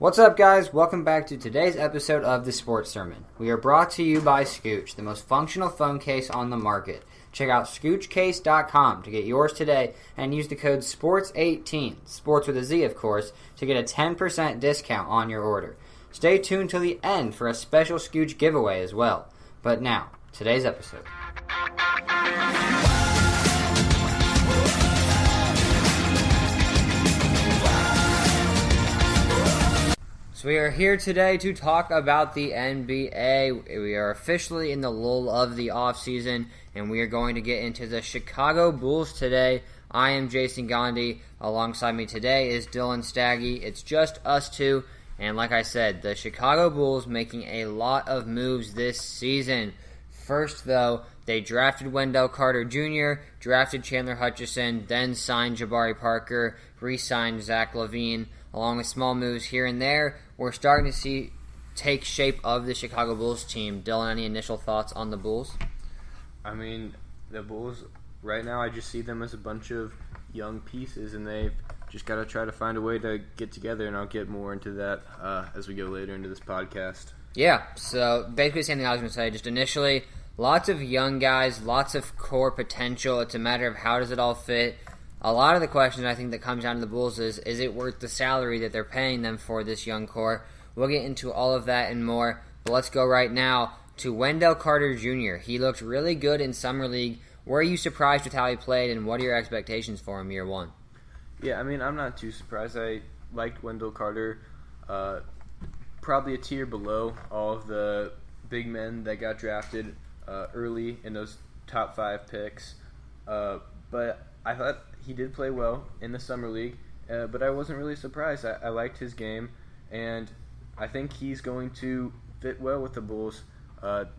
What's up, guys? Welcome back to today's episode of The Sports Sermon. We are brought to you by Scooch, the most functional phone case on the market. Check out ScoochCase.com to get yours today and use the code SPORTS18, sports with a Z, of course, to get a 10% discount on your order. Stay tuned till the end for a special Scooch giveaway as well. But now, today's episode. So we are here today to talk about the NBA. We are officially in the lull of the offseason, and we are going to get into the Chicago Bulls today. I am Jason Gandhi. Alongside me today is Dylan Staggy. It's just us two, and like I said, the Chicago Bulls making a lot of moves this season. First, though, they drafted Wendell Carter Jr., drafted Chandler Hutchison, then signed Jabari Parker, re-signed Zach LaVine. Along with small moves here and there, we're starting to see take shape of the Chicago Bulls team. Dylan, any initial thoughts on the Bulls? I mean, the Bulls, right now, I just see them as a bunch of young pieces, and they've just got to try to find a way to get together, and I'll get more into that as we go later into this podcast. Yeah, so basically the same thing I was going to say. Just initially, lots of young guys, lots of core potential. It's a matter of how does it all fit. A lot of the questions I think that comes down to the Bulls is it worth the salary that they're paying them for this young core? We'll get into all of that and more, but let's go right now to Wendell Carter Jr. He looked really good in Summer League. Were you surprised with how he played, and what are your expectations for him year one? Yeah, I mean, I'm not too surprised. I liked Wendell Carter, probably a tier below all of the big men that got drafted early in those top 5 picks, but I thought he did play well in the Summer League, but I wasn't really surprised. I liked his game, and I think he's going to fit well with the Bulls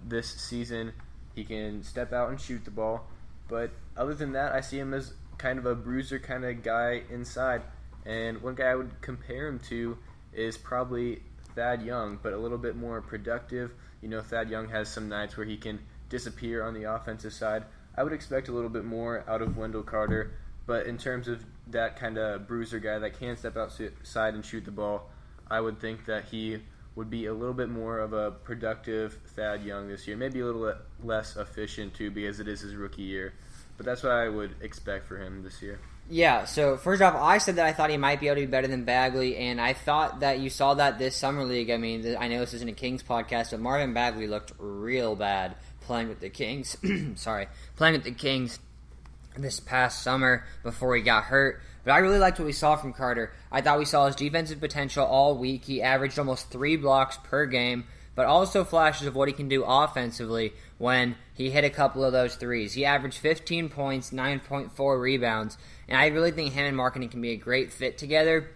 this season. He can step out and shoot the ball, but other than that, I see him as kind of a bruiser kind of guy inside, and one guy I would compare him to is probably Thad Young, but a little bit more productive. You know, Thad Young has some nights where he can disappear on the offensive side. I would expect a little bit more out of Wendell Carter, but in terms of that kind of bruiser guy that can step outside and shoot the ball, I would think that he would be a little bit more of a productive Thad Young this year. Maybe a little less efficient, too, because it is his rookie year. But that's what I would expect for him this year. Yeah, so first off, I said that I thought he might be able to be better than Bagley, and I thought that you saw that this Summer League. I mean, I know this isn't a Kings podcast, but Marvin Bagley looked real bad playing with the Kings. Playing with the Kings this past summer before he got hurt. But I really liked what we saw from Carter. I thought we saw his defensive potential all week. He averaged almost 3 blocks per game, but also flashes of what he can do offensively when he hit a couple of those threes. He averaged 15 points, 9.4 rebounds, and I really think him and Markkanen can be a great fit together.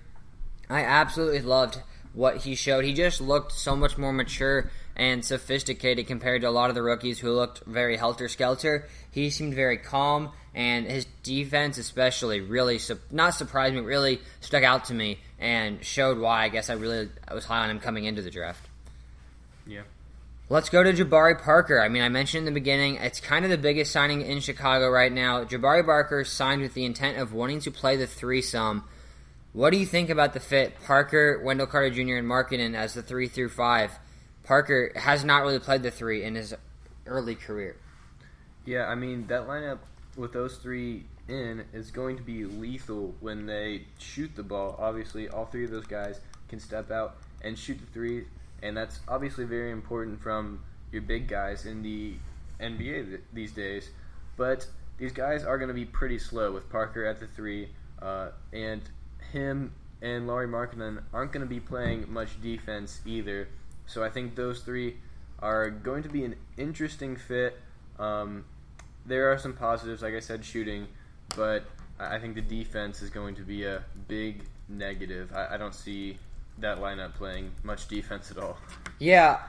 I absolutely loved what he showed. He just looked so much more mature and sophisticated compared to a lot of the rookies who looked very helter-skelter. He seemed very calm, and his defense especially really, not surprised me, really stuck out to me and showed why I guess I was high on him coming into the draft. Yeah. Let's go to Jabari Parker. I mean, I mentioned in the beginning, it's kind of the biggest signing in Chicago right now. Jabari Parker signed with the intent of wanting to play the threesome. What do you think about the fit? Parker, Wendell Carter Jr., and Markkanen as the 3 through 5. Parker has not really played the 3 in his early career. Yeah, I mean, that lineup with those 3 in is going to be lethal when they shoot the ball. Obviously, all 3 of those guys can step out and shoot the 3, and that's obviously very important from your big guys in the NBA these days. But these guys are going to be pretty slow with Parker at the 3, and him and Lauri Markkanen aren't going to be playing much defense either. So I think those 3 are going to be an interesting fit. There are some positives, like I said, shooting, but I think the defense is going to be a big negative. I don't see that lineup playing much defense at all. Yeah,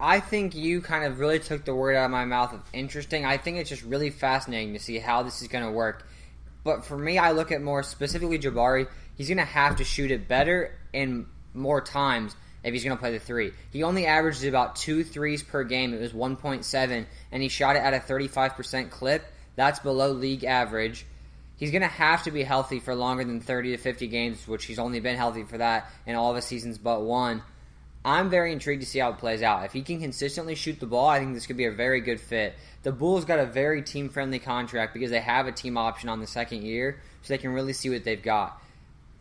I think you kind of really took the word out of my mouth of interesting. I think it's just really fascinating to see how this is going to work. But for me, I look at more specifically Jabari. He's going to have to shoot it better and more times if he's going to play the 3. He only averaged about 2 threes per game. It was 1.7, and he shot it at a 35% clip. That's below league average. he's going to have to be healthy for longer than 30 to 50 games, which he's only been healthy for that in all of his seasons but one. I'm very intrigued to see how it plays out. If he can consistently shoot the ball, I think this could be a very good fit. The Bulls got a very team-friendly contract because they have a team option on the second year, so they can really see what they've got.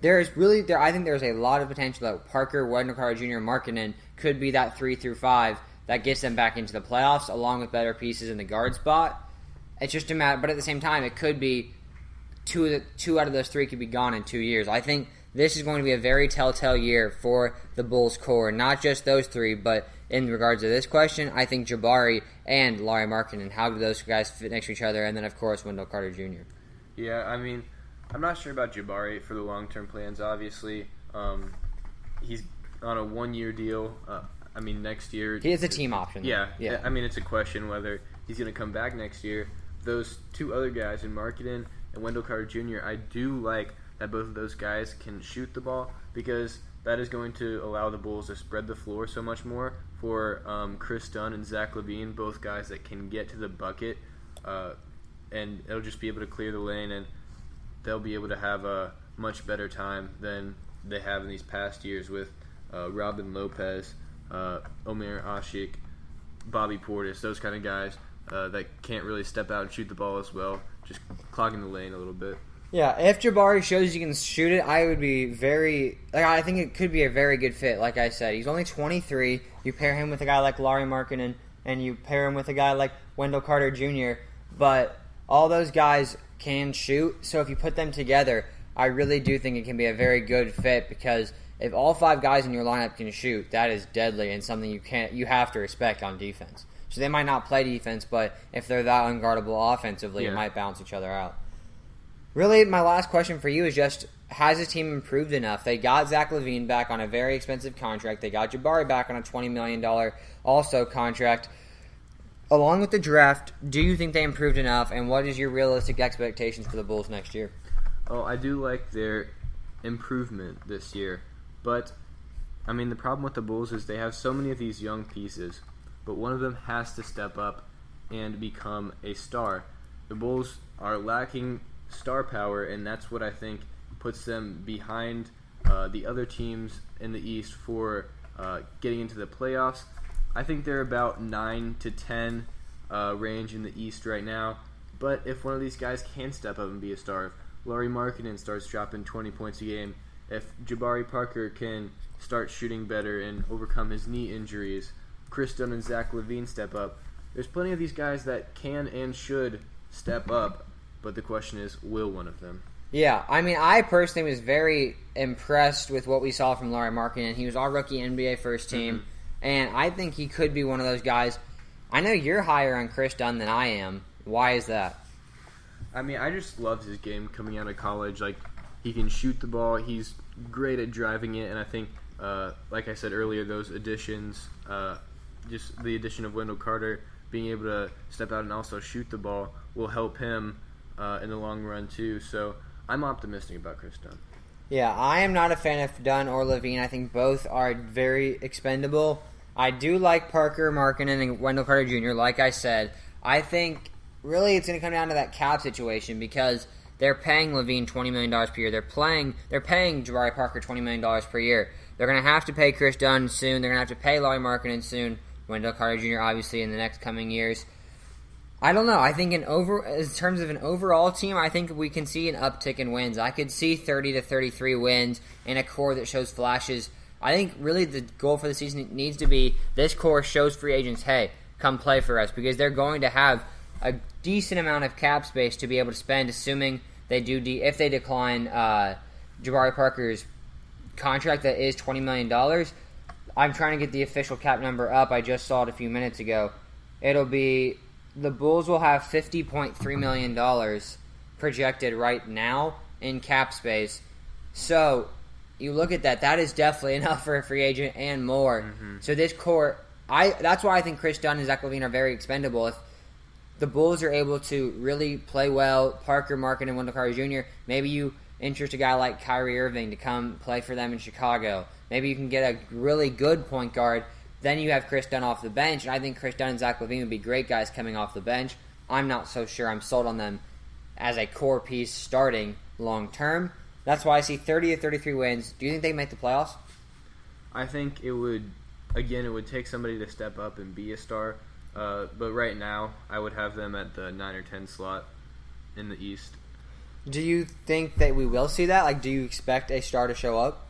I think there's a lot of potential that Parker, Wendell Carter Jr., and Markkanen could be that 3 through 5 that gets them back into the playoffs, along with better pieces in the guard spot. It's just a matter, but at the same time, it could be two out of those 3 could be gone in 2 years. I think this is going to be a very telltale year for the Bulls core, not just those 3, but in regards to this question, I think Jabari and Lauri Markkanen, how do those guys fit next to each other, and then, of course, Wendell Carter Jr. Yeah, I mean, I'm not sure about Jabari for the long-term plans, obviously. He's on a 1-year deal. Next year... He has a team option. Yeah. I mean, it's a question whether he's going to come back next year. Those 2 other guys, in Markkanen and Wendell Carter Jr., I do like that both of those guys can shoot the ball because that is going to allow the Bulls to spread the floor so much more for Chris Dunn and Zach LaVine, both guys that can get to the bucket, and it'll just be able to clear the lane, and they'll be able to have a much better time than they have in these past years with Robin Lopez, Omer Ashik, Bobby Portis, those kind of guys that can't really step out and shoot the ball as well, just clogging the lane a little bit. Yeah, if Jabari shows you can shoot it, I would be I think it could be a very good fit, like I said. He's only 23. You pair him with a guy like Lauri Markkanen, and you pair him with a guy like Wendell Carter Jr., but all those guys can shoot, so if you put them together, I really do think it can be a very good fit because if all 5 guys in your lineup can shoot, that is deadly and something you have to respect on defense. So they might not play defense, but if they're that unguardable offensively, it might balance each other out. Really, my last question for you is just, has the team improved enough? They got Zach LaVine back on a very expensive contract. They got Jabari back on a $20 million also contract. Along with the draft, do you think they improved enough, and what is your realistic expectations for the Bulls next year? Oh, I do like their improvement this year, but, the problem with the Bulls is they have so many of these young pieces, but one of them has to step up and become a star. The Bulls are lacking star power, and that's what I think puts them behind the other teams in the East for getting into the playoffs. I think they're about 9 to 10 range in the East right now, but if one of these guys can step up and be a star, if Lauri Markkanen starts dropping 20 points a game, if Jabari Parker can start shooting better and overcome his knee injuries, Chris Dunn and Zach LaVine step up, there's plenty of these guys that can and should step up. But the question is, will one of them? Yeah, I personally was very impressed with what we saw from Lauri Markkanen. He was all rookie NBA first team, and I think he could be one of those guys. I know you're higher on Chris Dunn than I am. Why is that? I just loved his game coming out of college. Like, he can shoot the ball. He's great at driving it, and I think, like I said earlier, those additions, just the addition of Wendell Carter being able to step out and also shoot the ball will help him in the long run too. So I'm optimistic about Chris Dunn. Yeah, I am not a fan of Dunn or LaVine. I think both are very expendable. I do like Parker, Markkanen, and Wendell Carter Jr. Like I said, I think really it's going to come down to that cap situation because they're paying LaVine $20 million per year. They're paying Jabari Parker $20 million per year. They're going to have to pay Chris Dunn soon. They're going to have to pay Lauri Markkanen soon. Wendell Carter Jr. obviously in the next coming years. I don't know. I think in terms of an overall team, I think we can see an uptick in wins. I could see 30 to 33 wins in a core that shows flashes. I think really the goal for the season needs to be this core shows free agents, hey, come play for us, because they're going to have a decent amount of cap space to be able to spend, assuming they do if they decline Jabari Parker's contract that is $20 million. I'm trying to get the official cap number up. I just saw it a few minutes ago. It'll be the Bulls will have $50.3 million projected right now in cap space. So you look at that. That is definitely enough for a free agent and more. Mm-hmm. So this core, that's why I think Chris Dunn and Zach LaVine are very expendable. If the Bulls are able to really play well, Parker, Markkanen, and Wendell Carter Jr., maybe you interest a guy like Kyrie Irving to come play for them in Chicago. Maybe you can get a really good point guard. Then you have Chris Dunn off the bench, and I think Chris Dunn and Zach LaVine would be great guys coming off the bench. I'm not so sure I'm sold on them as a core piece starting long term. That's why I see 30 to 33 wins. Do you think they make the playoffs? I think it would take somebody to step up and be a star. But right now, I would have them at the 9 or 10 slot in the East. Do you think that we will see that? Like, do you expect a star to show up?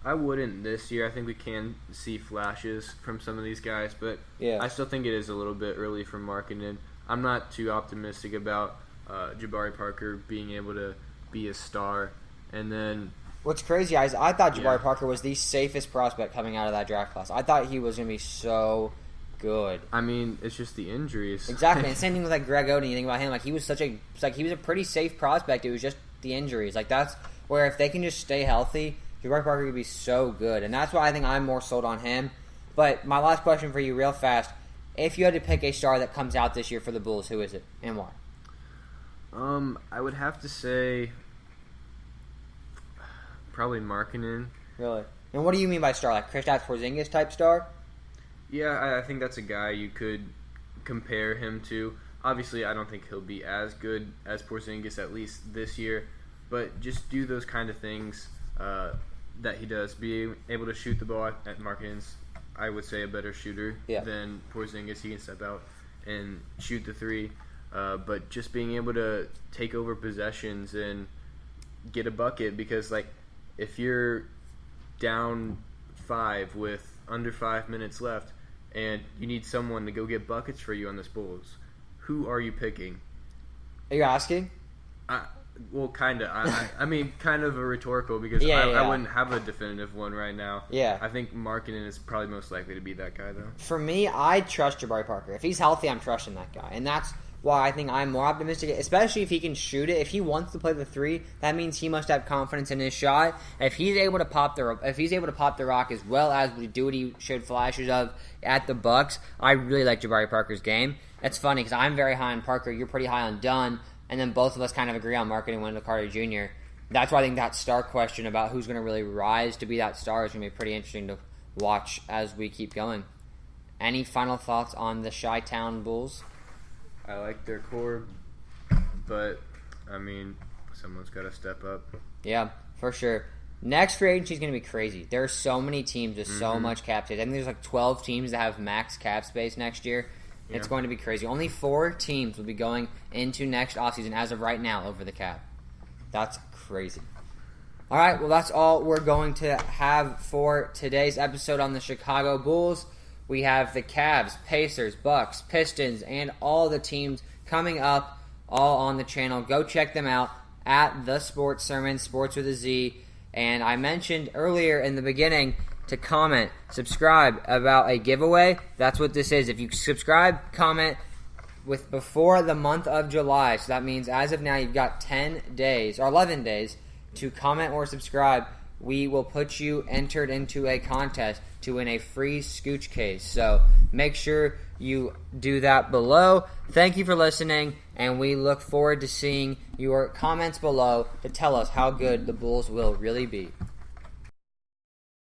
I wouldn't this year. I think we can see flashes from some of these guys, but Yeah. I still think it is a little bit early for marketing. I'm not too optimistic about Jabari Parker being able to be a star. And then What's crazy is I thought Jabari Yeah. Parker was the safest prospect coming out of that draft class. I thought he was going to be so good. I mean, it's just the injuries. Exactly. And same thing with like Greg Oden. You think about him, like he was a pretty safe prospect. It was just the injuries. Like that's where if they can just stay healthy, Jabari Parker could be so good. And that's why I think I'm more sold on him. But my last question for you real fast. If you had to pick a star that comes out this year for the Bulls, who is it and why? I would have to say probably Markkanen. Really? And what do you mean by star? Like Kristaps Porzingis type star? Yeah, I think that's a guy you could compare him to. Obviously, I don't think he'll be as good as Porzingis, at least this year. But just do those kind of things that he does. Be able to shoot the ball at Markkanen's, I would say, a better shooter than Porzingis. He can step out and shoot the three. But just being able to take over possessions and get a bucket, because like if you're down 5 with under 5 minutes left and you need someone to go get buckets for you on this Bulls, who are you picking? Are you asking? Well, kind of. I mean, kind of a rhetorical, because I wouldn't have a definitive one right now. Yeah. I think Markkanen is probably most likely to be that guy, though. For me, I trust Jabari Parker. If he's healthy, I'm trusting that guy. And that's why I think I'm more optimistic, especially if he can shoot it. If he wants to play the three, that means he must have confidence in his shot. If he's able to pop the rock as well as do what he showed flashes of at the Bucks, I really like Jabari Parker's game. It's funny because I'm very high on Parker. You're pretty high on Dunn. And then both of us kind of agree on Markkanen and Wendell Carter Jr. That's why I think that star question about who's going to really rise to be that star is going to be pretty interesting to watch as we keep going. Any final thoughts on the Chi-Town Bulls? I like their core, but, I mean, someone's got to step up. Yeah, for sure. Next free agency is going to be crazy. There are so many teams with so much cap space. I think there's like 12 teams that have max cap space next year. Yeah. It's going to be crazy. Only 4 teams will be going into next offseason as of right now over the cap. That's crazy. All right, well, that's all we're going to have for today's episode on the Chicago Bulls. We have the Cavs, Pacers, Bucks, Pistons, and all the teams coming up all on the channel. Go check them out at The Sports Sermon, Sports with a Z. And I mentioned earlier in the beginning to comment, subscribe about a giveaway. That's what this is. If you subscribe, comment with before the month of July. So that means as of now you've got 10 days or 11 days to comment or subscribe. We will put you entered into a contest to win a free Scooch case. So make sure you do that below. Thank you for listening, and we look forward to seeing your comments below to tell us how good the Bulls will really be.